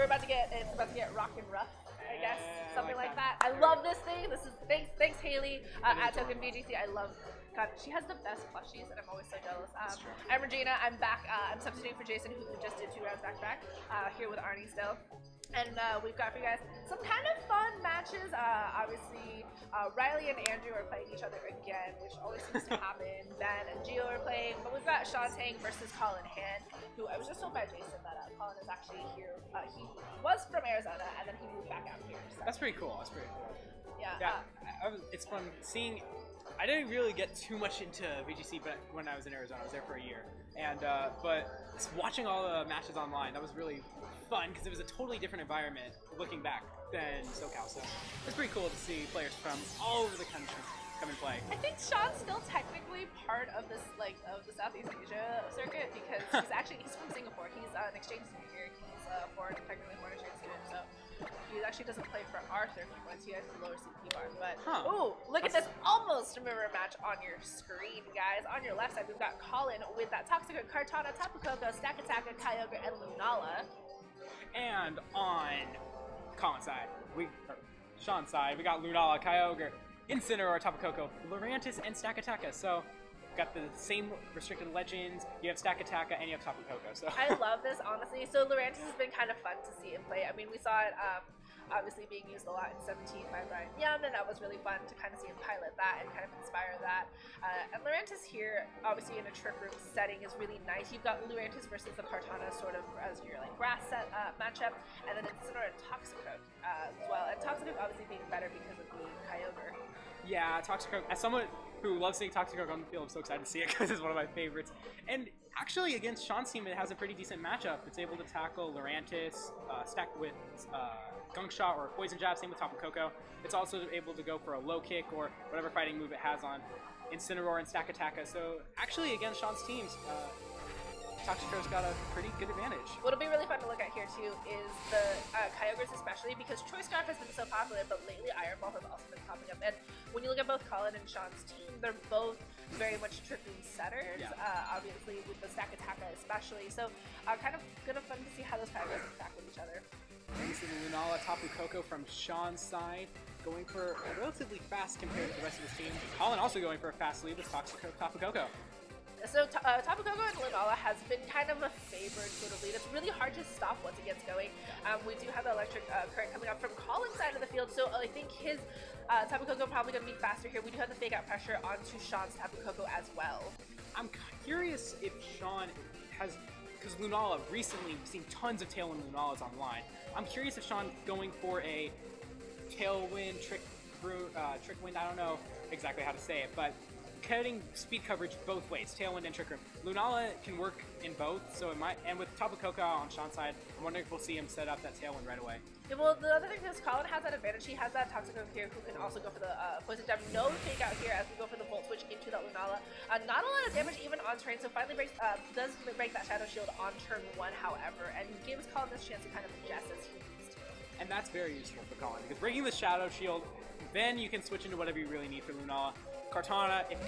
about to get rock and rough, I guess, something like that. I love this thing. This is thanks Haley at Token VGC. I love. God, she has the best plushies, and I'm always so jealous. I'm Regina. I'm back. I'm substituting for Jason, who just did 2 rounds back to back. Here with Arnie still. And we've got for you guys some kind of fun matches. Obviously, Riley and Andrew are playing each other again, which always seems to happen. Ben and Gio are playing, but we've got Shawn Tang versus Collan Hand, who I was just told by Jason that Collan is actually here. He was from Arizona, and then he moved back out here. So. That's pretty cool. That's pretty cool. Yeah. It's fun seeing. I didn't really get too much into VGC, but when I was in Arizona, I was there for a year, and but watching all the matches online, that was really fun because it was a totally different environment looking back than SoCal. So it's pretty cool to see players from all over the country come and play. I think Shawn's still technically part of this, of the Southeast Asia circuit because he's from Singapore. He's an exchange student here. He's technically a foreign exchange student, so he actually doesn't play for our circuit points. He has the lower CP bar. But ooh, look at this almost mirror match on your screen, guys. On your left side, we've got Collan with that Toxic Kartana, Tapu Koko, Stack Attacker, Kyogre, and Lunala. And on Collan's side, Shawn's side, we got Lunala, Kyogre, Incineroar, Tapu Koko, Lurantis, and Stack Attacker. So got the same restricted legends. You have Stack Attacker and you have Tapu Koko. So I love this, honestly. So Lurantis has been kind of fun to see him play. I mean, we saw it obviously being used a lot in 17 by Brian Yum, and that was really fun to kind of see him pilot that and kind of inspire that. And Lurantis here, obviously in a trick room setting, is really nice. You've got Lurantis versus the Kartana sort of as your grass set matchup, and then Incineroar and Toxicroak as well. And Toxicroak obviously being better because of the Kyogre. Yeah, Toxicroak, as someone who loves seeing Toxicroak on the field, I'm so excited to see it because it's one of my favorites. And actually, against Shawn's team, it has a pretty decent matchup. It's able to tackle Lurantis, stacked with Gunk Shot or Poison Jab, same with Tapu Koko. It's also able to go for a low kick or whatever fighting move it has on Incineroar and Stack Attacker. So actually, against Shawn's teams, Toxicroak's got a pretty good advantage. What'll be really fun to look at here too is the Kyogres, especially because Choice Scarf has been so popular, but lately Iron Ball has also been popping up. And when you look at both Collan and Shawn's team, they're both very much trick room setters, obviously with the Stack Attacker especially. So kind of fun to see how those Kyogres interact with each other. Thanks to the Lunala, Tapu Koko from Shawn's side, going for relatively fast compared to the rest of his team. Collan also going for a fast lead with Tapu Koko. So Tapu Koko and Lunala has been kind of a favored sort of lead. It's really hard to stop once it gets going. We do have the electric current coming up from Collan's side of the field, so I think his Tapu Koko probably going to be faster here. We do have the fake out pressure onto Shawn's Tapu Koko as well. I'm curious if Shawn has, because Lunala recently, we've seen tons of Tailwind Lunalas online. I'm curious if Shawn's going for a Tailwind, Trick Wind, I don't know exactly how to say it, but cutting speed coverage both ways, Tailwind and Trick Room. Lunala can work in both, so it might, and with Tapu Koko on Shawn's side, I'm wondering if we'll see him set up that Tailwind right away. Yeah, well, the other thing is Collan has that advantage. He has that Toxicroak here who can also go for the Poison Jab. No fake out here as we go for the Volt Switch into that Lunala. Not a lot of damage even on terrain, so finally does break that Shadow Shield on turn 1, however, and gives Collan this chance to kind of adjust as he needs to. And that's very useful for Collan, because breaking the Shadow Shield, then you can switch into whatever you really need for Lunala. Kartana, it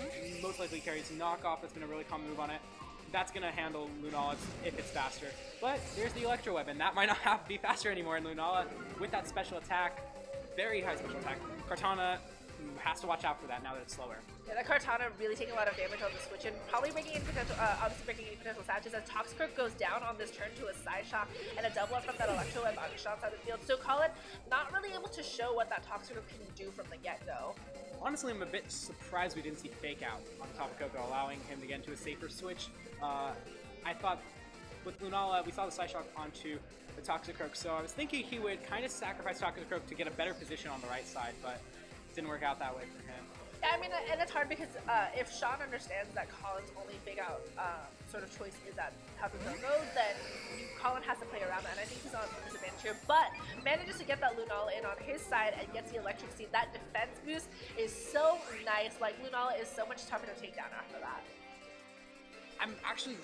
most likely carries Knockoff. That's been a really common move on it. That's going to handle Lunala if it's faster. But there's the Electro Weapon. That might not have to be faster anymore in Lunala. With that special attack, very high special attack, Kartana has to watch out for that now that it's slower. Yeah, that Kartana really taking a lot of damage on the switch and probably breaking any potential, obviously breaking any potential satches as Toxicroak goes down on this turn to a side shock and a double up from that Electro Web on Shawn's side of the field. So Collan not really able to show what that Toxicroak can do from the get-go. Honestly, I'm a bit surprised we didn't see Fake Out on Tapu Koko, allowing him to get into a safer switch. I thought with Lunala, we saw the side shock onto the Toxicroak, so I was thinking he would kind of sacrifice Toxicroak to get a better position on the right side, but it didn't work out that way for him. Yeah, I mean, and it's hard because if Shawn understands that Collan's only fake out sort of choice is that Tapu Koko, then Collan has to play around that, and I think he's on a disadvantage here, but manages to get that Lunala in on his side and gets the Electric Seed. That defense boost is so nice. Like, Lunala is so much tougher to take down after that. I'm actually,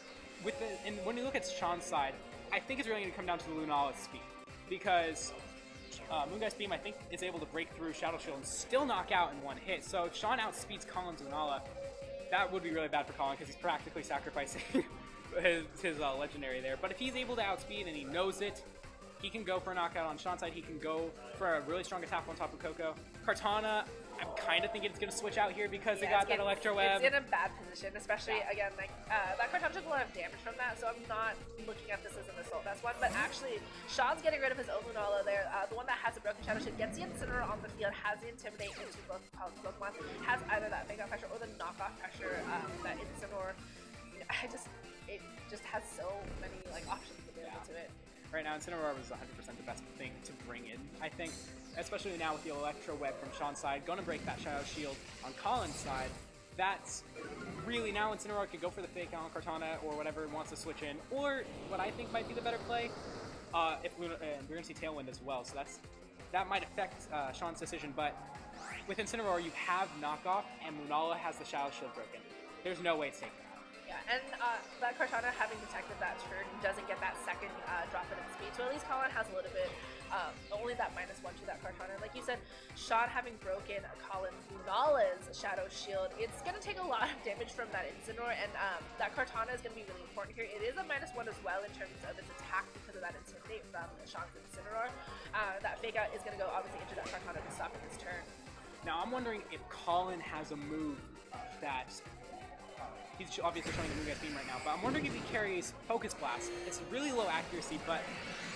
and when you look at Shawn's side, I think it's really going to come down to the Lunala's speed, because Moonguy's Beam, I think, is able to break through Shadow Shield and still knock out in one hit. So if Shawn outspeeds Collan's Lunala, that would be really bad for Collan because he's practically sacrificing his legendary there. But if he's able to outspeed and he knows it, He can go for a knockout on Shawn's side. He can go for a really strong attack on top of Coco. Kartana, I'm kind of thinking it's going to switch out here because they got that Electro Web. It's in a bad position, especially, again, like, that Kartana took a lot of damage from that, so I'm not looking at this as an Assault Vest one, but actually, Shawn's getting rid of his own Lunala there. The one that has a Broken Shadow Shield gets the Incineroar on the field, has the Intimidate into both Pokemon, has either that Fake Out pressure or the knockoff pressure that Incineroar, it just has so many, like, options available to it. Right now, Incineroar was 100% the best thing to bring in, I think. Especially now with the Electro Web from Shawn's side, going to break that Shadow Shield on Collan's side. That's really now Incineroar could go for the Fake on Kartana or whatever wants to switch in. Or what I think might be the better play, if we're going to see Tailwind as well. So that might affect Shawn's decision. But with Incineroar, you have knockoff, and Lunala has the Shadow Shield broken. There's no way to take that. Yeah, and that Kartana having detected that turn doesn't get that second drop in its speed, so at least Collan has a little bit, only that -1 to that Kartana. Like you said, Shawn having broken Collan Lunala's Shadow Shield, it's going to take a lot of damage from that Incineroar, and that Kartana is going to be really important here. It is a -1 as well in terms of its attack because of that Intimidate from Shawn's Incineroar. That Fake Out is going to go obviously into that Kartana to stop his turn. Now I'm wondering if Collan has a move that... He's obviously showing the Moongeist Beam right now, but I'm wondering if he carries Focus Blast. It's really low accuracy, but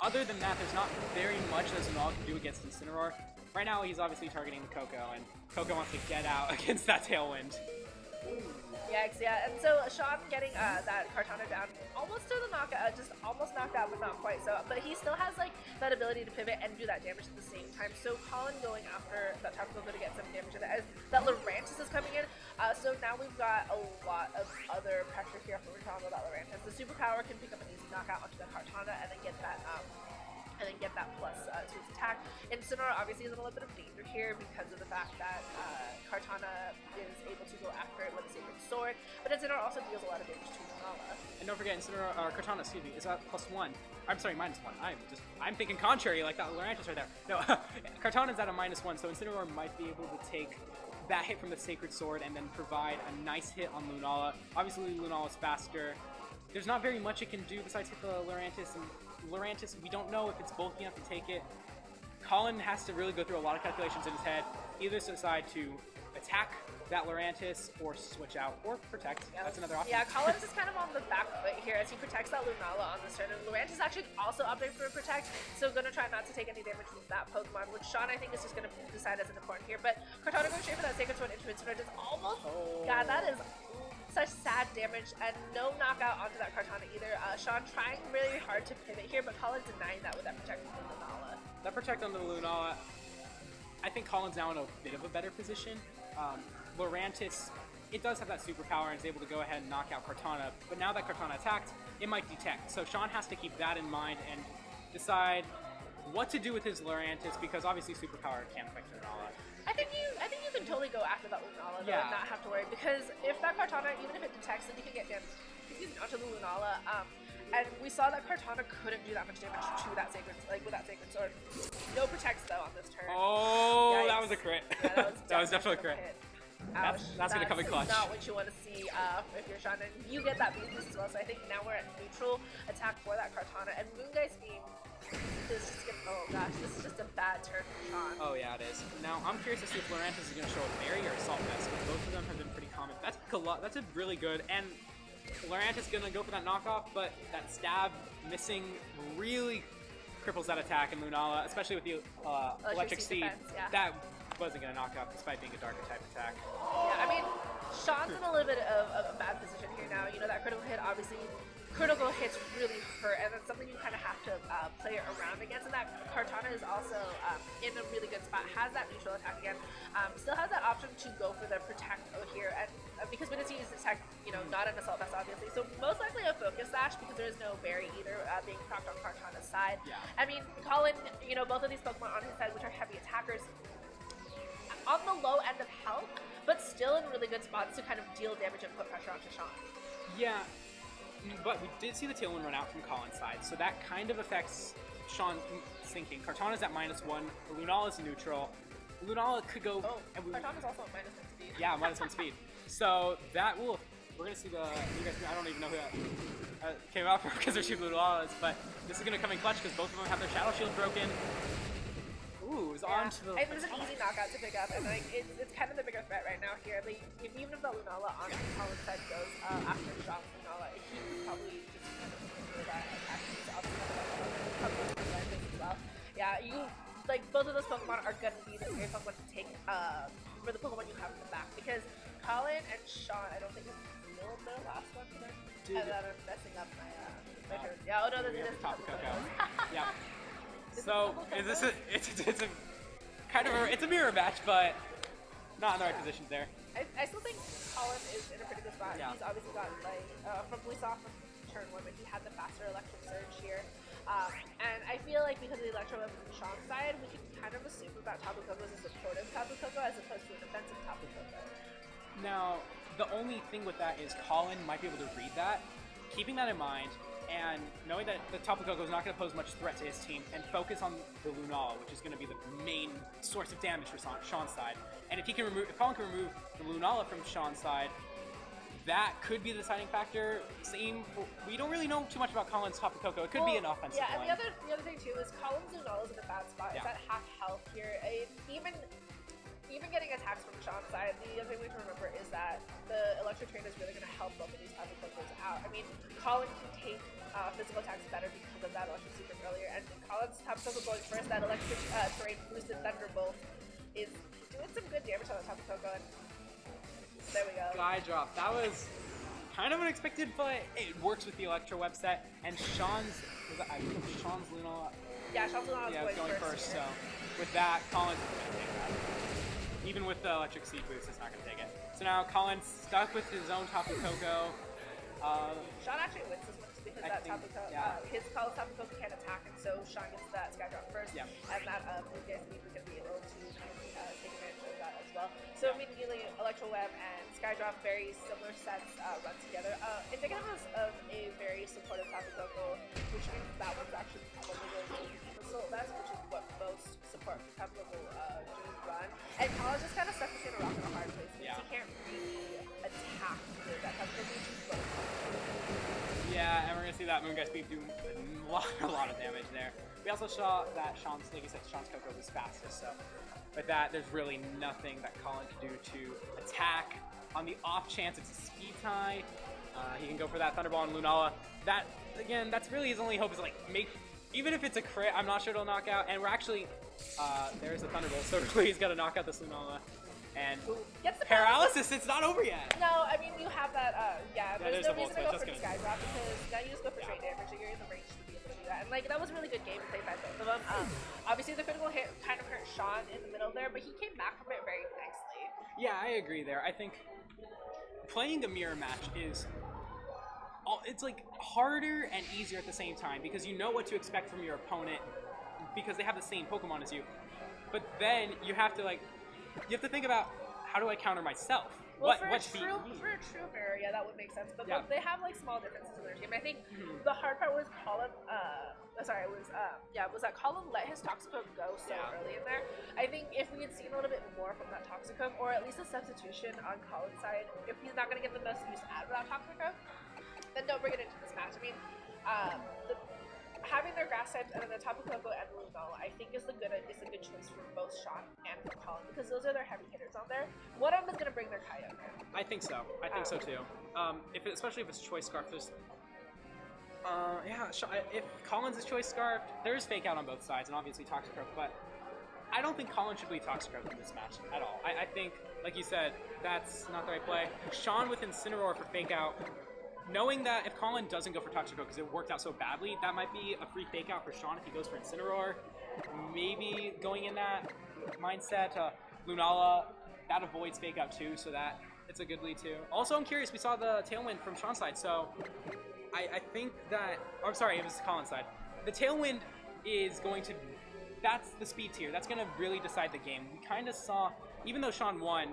other than that, there's not very much that Lunala can do against Incineroar. Right now, he's obviously targeting Coco, and Coco wants to get out against that Tailwind. Yikes, yeah, and so Shawn getting that Kartana down almost to the knockout, just almost knocked out, but not quite so. But he still has like that ability to pivot and do that damage at the same time. So Collan going after that Tropical to get some damage in it, as that Lurantis is coming in. So now we've got a lot of other pressure here from Ricardo about Lurantis. The superpower can pick up an easy knockout onto the Kartana and then get that plus to its attack. Incineroar obviously is in a little bit of danger here because of the fact that Kartana is able to go after it with a Sacred Sword, but Incineroar also deals a lot of damage to Lunala. And don't forget, Kartana, excuse me, is at +1. I'm sorry, -1. I'm thinking contrary, like that Lurantis right there. No, Kartana's at a -1, so Incineroar might be able to take that hit from the Sacred Sword and then provide a nice hit on Lunala. Obviously, Lunala's faster. There's not very much it can do besides hit the Lurantis, and Lurantis, we don't know if it's bulky enough to take it. Collan has to really go through a lot of calculations in his head, either decide to attack that Lurantis or switch out or protect. Yeah, that's another option. Yeah, Collan is kind of on the back foot here as he protects that Lunala on this turn. And Lurantis is actually also opting for a protect, so going to try not to take any damage from that Pokemon, which Shawn I think is just going to decide as an important here. But Kartana going straight for that Sacred Sword into Incineroar is almost. God, that is such sad damage, and no knockout onto that Kartana either. Shawn trying really hard to pivot here, but Collan denying that with that protect on the Lunala. That protect on the Lunala, I think Collan's now in a bit of a better position. Lurantis, it does have that superpower and is able to go ahead and knock out Kartana, but now that Kartana attacked, it might detect. So Shawn has to keep that in mind and decide what to do with his Lurantis, because obviously superpower can't affect Lunala. I think you can totally go after that Lunala though, and not have to worry, because if that Kartana, even if it detects, then you can get damage onto the Lunala. And we saw that Kartana couldn't do that much damage to that Sacred, with that Sacred Sword. No protects though on this turn. Oh, yikes. That was a crit. Yeah, that was definitely a crit. Ouch. That's gonna come in clutch. Not what you want to see if you're Shawn, and you get that beast boost as well. So I think now we're at neutral attack for that Kartana, and Moongeist Beam is just gonna. Oh gosh, this is just a bad turn for Shawn. Oh yeah, it is. Now I'm curious to see if Lurantis is gonna show a Berry or Assault Vest. Both of them have been pretty common. That's a really good, and Lurantis is gonna go for that knockoff, but that stab missing really cripples that attack in Lunala, especially with the electric seed. Defense, yeah. That wasn't gonna knock off despite being a darker type attack. Yeah, I mean, Shawn's in a little bit of a bad position here now. You know, that critical hit, obviously, critical hits really hurt, and that's something you kind of have to play around against. And that Kartana is also in a really good spot, has that neutral attack again, still has that option to go for the protect here, and because we didn't use the attack, you know, not an Assault Vest obviously, so most likely a Focus Sash because there is no Berry either being propped on Kartana's side. Yeah. I mean, Collan, you know, both of these Pokemon on his side, which are heavy attackers, on the low end of health, but still in really good spots to kind of deal damage and put pressure onto Shawn. Yeah, but we did see the Tailwind run out from Collan's side, so that kind of affects Shawn's thinking. Kartana's at -1, Lunala's neutral. Lunala could go... Oh, Kartana's also at -1 speed. Yeah, -1 speed. So that will we're gonna see the. You guys, I don't even know who that came out for because they're two Lunalas, but this is gonna come in clutch because both of them have their shadow shield broken. Ooh, it was on to the. It was an easy knockout to pick up, and like it's kind of the bigger threat right now here. Like, even if the Lunala on Collan's side goes after Shawn's Lunala, he could probably just kind of do that attack. As well. Yeah, you like both of those Pokemon are gonna be the great Pokemon to take for the Pokemon you have in the back because Collan and Shawn, I don't think it's still their last one for them. And then I'm messing up my turn. Yeah, oh no, this is Tapu Koko. Yeah. So it's a kind of it's a mirror match, but not in the right positions there. I still think Collan is in a pretty good spot. Yeah. He's obviously got like from we saw from turn 1 when he had the faster electric surge here. And I feel like because of the electro weapons on Shawn's side, we can kind of assume that Tapu Koko is a supportive Tapu Koko as opposed to an offensive Tapu Koko. Now, the only thing with that is Collan might be able to read that. Keeping that in mind, and knowing that the Tapu Koko is not going to pose much threat to his team, and focus on the Lunala, which is going to be the main source of damage for Shawn's side. And if Collan can remove the Lunala from Shawn's side, that could be the deciding factor. We don't really know too much about Collan's Tapu Koko. It could be an offensive one. Yeah, and the other thing too is Collan's Lunala is in a bad spot. It's at half health here. Even getting attacks from Shawn's side, the other thing we have to remember is that the Electric Train is really going to help both of these Tapu Kokos out. I mean, Collan can take physical attacks better because of that Electric Sequence earlier, and Collan's Tapu Koko going first, that Electric Terrain boosted Thunderbolt is doing some good damage on the Tapu Koko, and there we go. Sky drop. That was kind of unexpected, but it works with the Electro Web set, and Shawn's Lunala. Yeah, Shawn's Lunala is going first, so with that, Collan, even with the Electric Seed boost, it's not going to take it. So now Collan's stuck with his own Tapu Koko. Shawn actually wins this one because that Tapu Koko, his Tapu Koko can't attack, and so Shawn gets that Sky Drop first, and that Blue Jay Speed is going to be able to take advantage of that as well. So immediately, Electro Web and Sky Drop, very similar sets run together. Indicative of a very supportive Tapu Koko, which means that one's actually probably going to be Crystal Vest, which is what most support Tapu Koko do run. And Collan's just kind of stuck between a rock and a hard place because he can't really attack with that Tapu Koko, which is what. Yeah, and we're going to see that Moongeist Beep do a lot of damage there. We also saw that Shawn's, like you said, Shawn's Koko was fastest, so with that, there's really nothing that Collan can do to attack. On the off chance it's a speed tie, he can go for that Thunderball and Lunala. That, again, that's really his only hope is like even if it's a crit, I'm not sure it'll knock out, and we're actually, there's a Thunderbolt, so really he's got to knock out this Lunala. And paralysis, it's not over yet. No, I mean, you have that, there's no reason to go for the Sky Drop because now you just go for straight damage and you're in the range to be able to do that. And, like, that was a really good game played by both of them. Obviously, the critical hit kind of hurt Shawn in the middle there, but he came back from it very nicely. Yeah, I agree there. I think playing a mirror match is, it's, like, harder and easier at the same time because you know what to expect from your opponent because they have the same Pokemon as you. But then you have to, like, you have to think about how do I counter myself? Well, for a true mirror, yeah, that would make sense. But they have like small differences in their team. I think the hard part was Collan. Was that Collan let his Toxicoke go so early in there? I think if we had seen a little bit more from that Toxicoke, or at least a substitution on Collan's side, if he's not going to get the most use out of that Toxicoke, then don't bring it into this match. I mean, having their grass types and then the Tapu Koko and Lunala, I think is a good choice for both Shawn and for Collan because those are their heavy hitters on there. One of them is going to bring their Kyogre. I think so. I think so too. Especially if it's Choice Scarf, there's if Collan's is Choice Scarf, there's Fake Out on both sides and obviously Toxicroak, but I don't think Collan should be Toxicroak in this match at all. I think, like you said, that's not the right play. Shawn with Incineroar for Fake Out. Knowing that if Collan doesn't go for Toxicroak because it worked out so badly, that might be a free fake out for Shawn if he goes for Incineroar. Maybe going in that mindset, Lunala, that avoids fake out too, so that it's a good lead too. Also, I'm curious, we saw the Tailwind from Shawn's side, so I think that, I'm sorry, it was Collin's side. The Tailwind is going to, that's the speed tier. That's going to really decide the game. We kind of saw, even though Shawn won,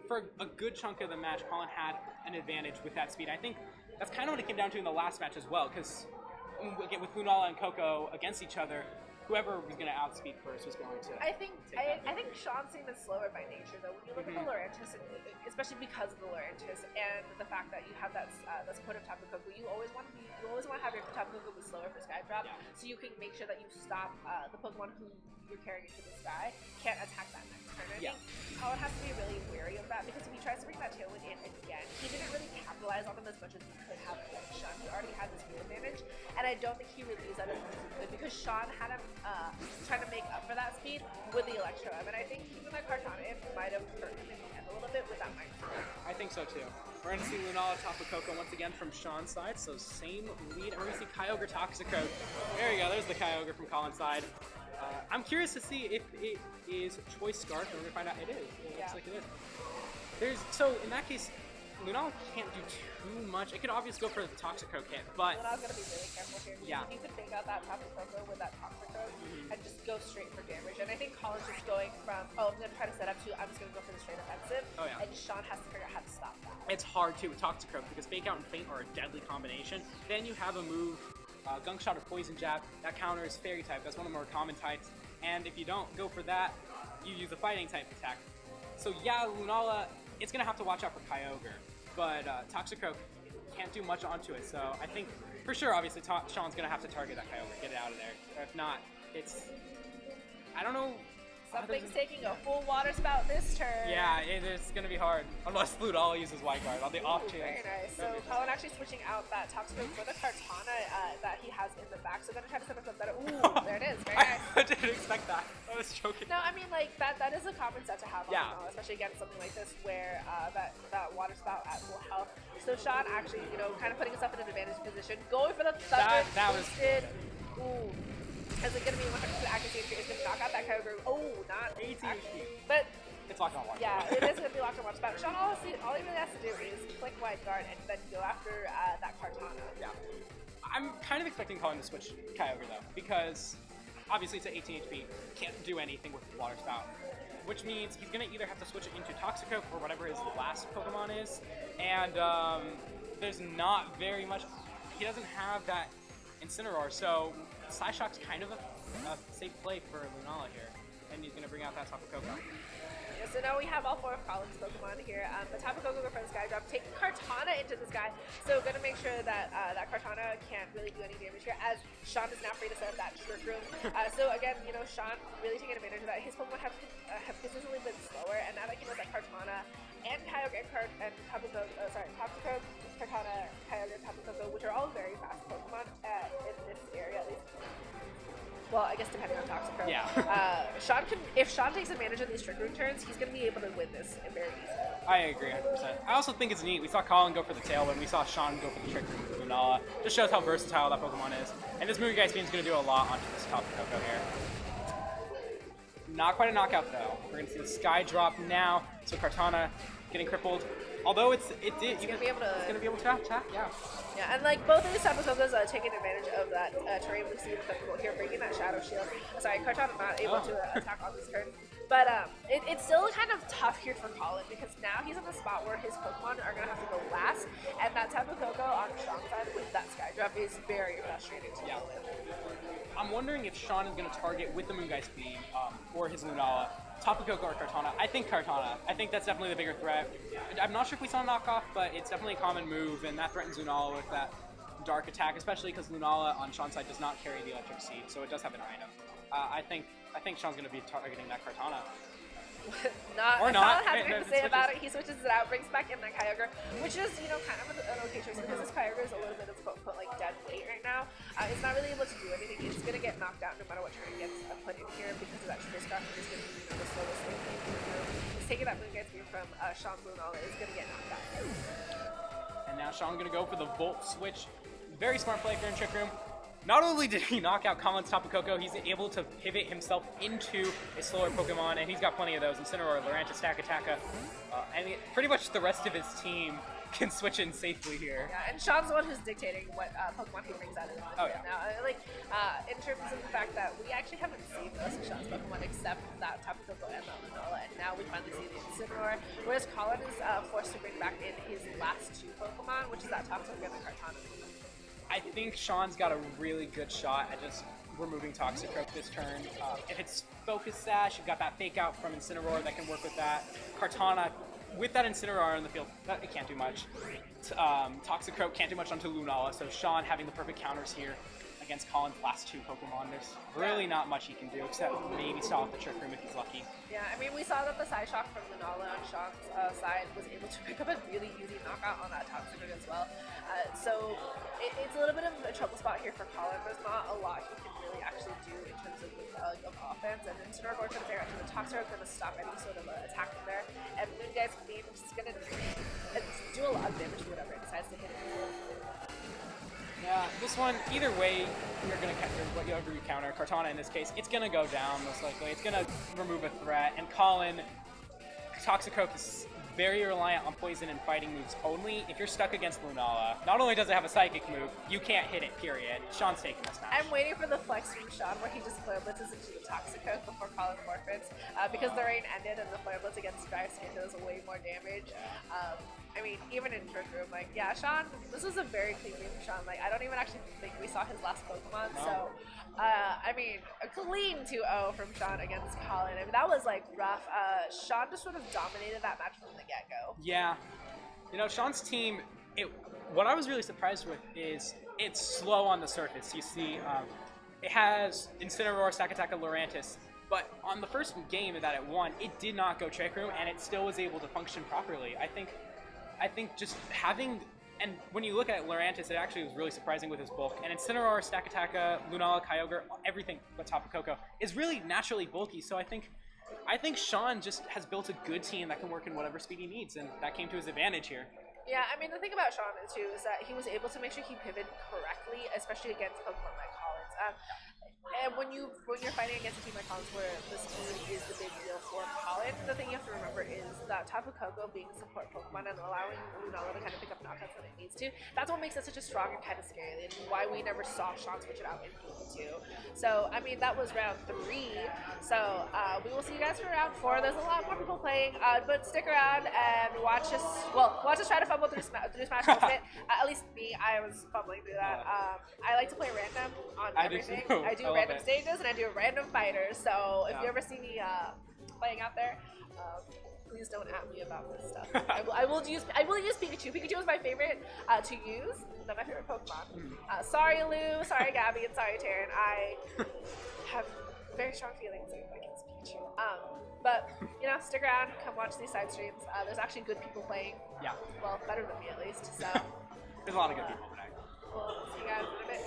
for a good chunk of the match, Collan had an advantage with that speed. I think that's kind of what it came down to in the last match as well, because with Lunala and Koko against each other, whoever was going to outspeed first was going to. I think Shawn's team is slower by nature, though. When you look at the Lurantis, especially because of the Lurantis and the fact that you have that support of Tapu Koko. You always want to have your Tapu Koko be slower for Sky Drop, so you can make sure that you stop the Pokemon who you're carrying into the sky can't attack that next turn. I think Colin has to be really wary of that, because if he tries to bring that Tailwind in again, he didn't really capitalize on him as much as he could have against Shawn. He already had this field advantage, and I don't think he really used that as much as he could, because Shawn had him trying to make up for that speed with the Electro M, and I think keeping that Kartana in might have hurt him in the end a little bit with that mic. I think so too. We're going to see Lunala Tapu Koko once again from Shawn's side, so same lead, and we're going to see Kyogre Toxicroak. There we go, there's the Kyogre from Colin's side. I'm curious to see if it is Choice Scarf, and we're going to find out it is. It looks like it is. So in that case, Lunala can't do too much. It could obviously go for the Toxicroak hit, but Lunala's going to be really careful here. Yeah. You could take out that Tapu Koko with that Toxicroak and just go straight for damage. And I think Colin's just going from, I'm going to try to set up to, I'm just going to go for the straight offensive. And Shawn has to figure out how to stop that. It's hard too with Toxicroak because Fake Out and Faint are a deadly combination. Then you have a move, Gunk Shot or Poison Jab, that counters Fairy type. That's one of the more common types. And if you don't go for that, you use a Fighting type attack. So yeah, Lunala, it's going to have to watch out for Kyogre. But Toxicroak can't do much onto it. So I think, for sure, obviously, Shawn's going to have to target that Kyogre, get it out of there. Or if not, it's, I don't know. Something's taking a full water spout this turn. Yeah, it's going to be hard. Unless Lunala uses White Guard on the off chance. Very nice. So Colin actually switching out that Toxicroak for the Kartana that he has in the back. So going to try to set up a better. Ooh, there it is. Very nice. I didn't expect that. I was joking. No, I mean, like, that is a common set to have on Lunala, especially against something like this where that water spout at full health. So Shawn actually, kind of putting himself in an advantage position, going for the Thunder. That was good. Ooh. Is it going to be 100% accuracy? It's going to knock out that Kyogre. Oh, not 18 HP. But it's locked on one. Yeah, it is going to be locked on one spot. Shawn, all he really has to do is click White Guard and then go after that Kartana. Yeah. I'm kind of expecting Colin to switch Kyogre though, because obviously it's at 18 HP, can't do anything with Water Spout, which means he's going to either have to switch it into Toxicroak or whatever his last Pokemon is, and there's not very much. He doesn't have that Incineroar, so Psyshock's kind of a safe play for Lunala here, and he's going to bring out that Tapu Koko. Yeah, so now we have all 4 of Colin's Pokemon here. The Tapu Koko go for the Sky Drop, taking Kartana into the sky, so going to make sure that that Kartana can't really do any damage here, as Shawn is now free to set up that Trick Room. So again, Shawn really taking advantage of that. His Pokemon have consistently been slower, and now that he knows that Kartana and Kyogre and Tapu Koko, Toxicroak, Kartana, Kyogre, Tapu Koko, which are all very fast Pokemon in this area at least. Well, I guess depending on Toxicroak. Yeah. Shawn if Shawn takes advantage of these Trick Room turns, he's going to be able to win this very easily. I agree 100%. I also think it's neat. We saw Colin go for the Tailwind. We saw Shawn go for the Trick Room with Lunala. Just shows how versatile that Pokemon is. And this Movie Guy Spin is going to do a lot onto this Tapu Koko here. Not quite a knockout though. We're going to see the Sky Drop now. So Kartana getting crippled. Although it's going to be able to attack. Yeah, and like both of these Tapu Kokos are taking advantage of that terrain we see with the here, bringing that Shadow Shield. Sorry, Kartana not able to attack on this turn. But it's still kind of tough here for Colin, because now he's in the spot where his Pokemon are going to have to go last, and that Tapu Koko on Shawn's side with that Sky Drop is very frustrating to deal with. I'm wondering if Shawn is going to target with the Moongeist Beam or his Lunala, Tapu Koko or Kartana. I think Kartana. I think that's definitely the bigger threat. I'm not sure if we saw a knockoff, but it's definitely a common move, and that threatens Lunala with that dark attack, especially because Lunala on Shawn's side does not carry the Electric Seed, so it does have an item. I think Shawn's going to be targeting that Kartana. Or not. Has anything to say about it. He switches it out, brings back in that Kyogre, which is, kind of an okay choice, because this Kyogre is a little bit of quote-unquote like dead weight right now. It's not really able to do anything. It's going to get knocked out no matter what turn it gets put in here, because of that Triple Scarf, which is going to be the slowest thing. He's taking that Moongeist Beam from Shawn's Lunala is going to get knocked out. And now Shawn's going to go for the Volt switch. Very smart play for in Trick Room. Not only did he knock out Colin's Tapu Koko, he's able to pivot himself into a slower Pokemon, and he's got plenty of those. Incineroar, Lurantis, Takataka, and pretty much the rest of his team can switch in safely here. Yeah, and Shawn's the one who's dictating what Pokemon he brings out of the field now. In terms of the fact that we actually haven't seen most of Shawn's Pokemon except that Tapu Koko and that Lunala, and now we finally see the Incineroar, whereas Colin is forced to bring back in his last 2 Pokemon, which is that Tapu Koko and the Kartana. I think Shawn's got a really good shot at just removing Toxicroak this turn. If it's Focus Sash, you've got that Fake Out from Incineroar that can work with that. Kartana with that Incineroar in the field, it can't do much. Toxicroak can't do much onto Lunala, so Shawn having the perfect counters here against Collan's last 2 Pokemon. There's really not much he can do except maybe stall off the Trick Room if he's lucky. Yeah, I mean, we saw that the Side Shock from Lunala on Shawn's side was able to pick up a really easy knockout on that Toxicroak as well. So it's a little bit of a trouble spot here for Collan. There's not a lot he can really actually do in terms of offense, and then Incineroar going to bear it, and the Toxicroak going to stop any sort of attack from there. And Moon Guy's Queen is just going to do a lot of damage to whatever it decides to hit it. Yeah, this one, either way, you're going to counter whatever you counter. Kartana, in this case, it's going to go down, most likely. It's going to remove a threat, and Collan, Toxicroak is very reliant on poison and fighting moves only. If you're stuck against Lunala, not only does it have a psychic move, you can't hit it, period. Shawn's taking this match. I'm waiting for the flex from Shawn where he just Flare Blitzes into the Toxicroak before Collan forfeits. Because the rain ended and the Flare Blitz against Dry Skin does way more damage. I mean, even in Trick Room, like, yeah, Shawn, this was a very clean game from Shawn. Like, I don't even actually think we saw his last Pokemon, so, I mean, a clean 2-0 from Shawn against Collan. I mean, that was, like, rough. Shawn just sort of dominated that match from the get-go. Yeah. You know, Shawn's team, what I was really surprised with is it's slow on the surface. You see, it has Incineroar, Stack Attack, and Lurantis, but on the first game that it won, it did not go Trick Room, and it still was able to function properly. I think just having, and when you look at Lurantis, it actually was really surprising with his bulk. And Incineroar, Stack Attack, Lunala, Kyogre, everything but Tapu Koko is really naturally bulky. So I think Shawn just has built a good team that can work in whatever speed he needs, and that came to his advantage here. Yeah, I mean, the thing about Shawn too is that he was able to make sure he pivoted correctly, especially against Pokemon like Collins. And when you're fighting against a team like Collins where the speed is the big deal for Collan, the thing you have to remember is that Tapu Koko being a support Pokemon and allowing Lunala to kind of pick up knockouts when it needs to, that's what makes it such a strong and kind of scary, and why we never saw Shawn switch it out in Game 2. So, I mean, that was round 3, so we will see you guys for round 4. There's a lot more people playing, but stick around and watch us try to fumble through Smash Ultimate. At least me, I was fumbling through that. I like to play random on everything. I do random stages and I do random fighters, so if you ever see me playing out there, please don't at me about this stuff. I will use Pikachu. Pikachu is my favorite to use. Not my favorite Pokemon. Sorry Lou, sorry Gabby, and sorry Taryn. I have very strong feelings against Pikachu. But you know, stick around, come watch these side streams. There's actually good people playing. Yeah. Well, better than me at least. So there's a lot of good people today. We'll see you guys in a bit.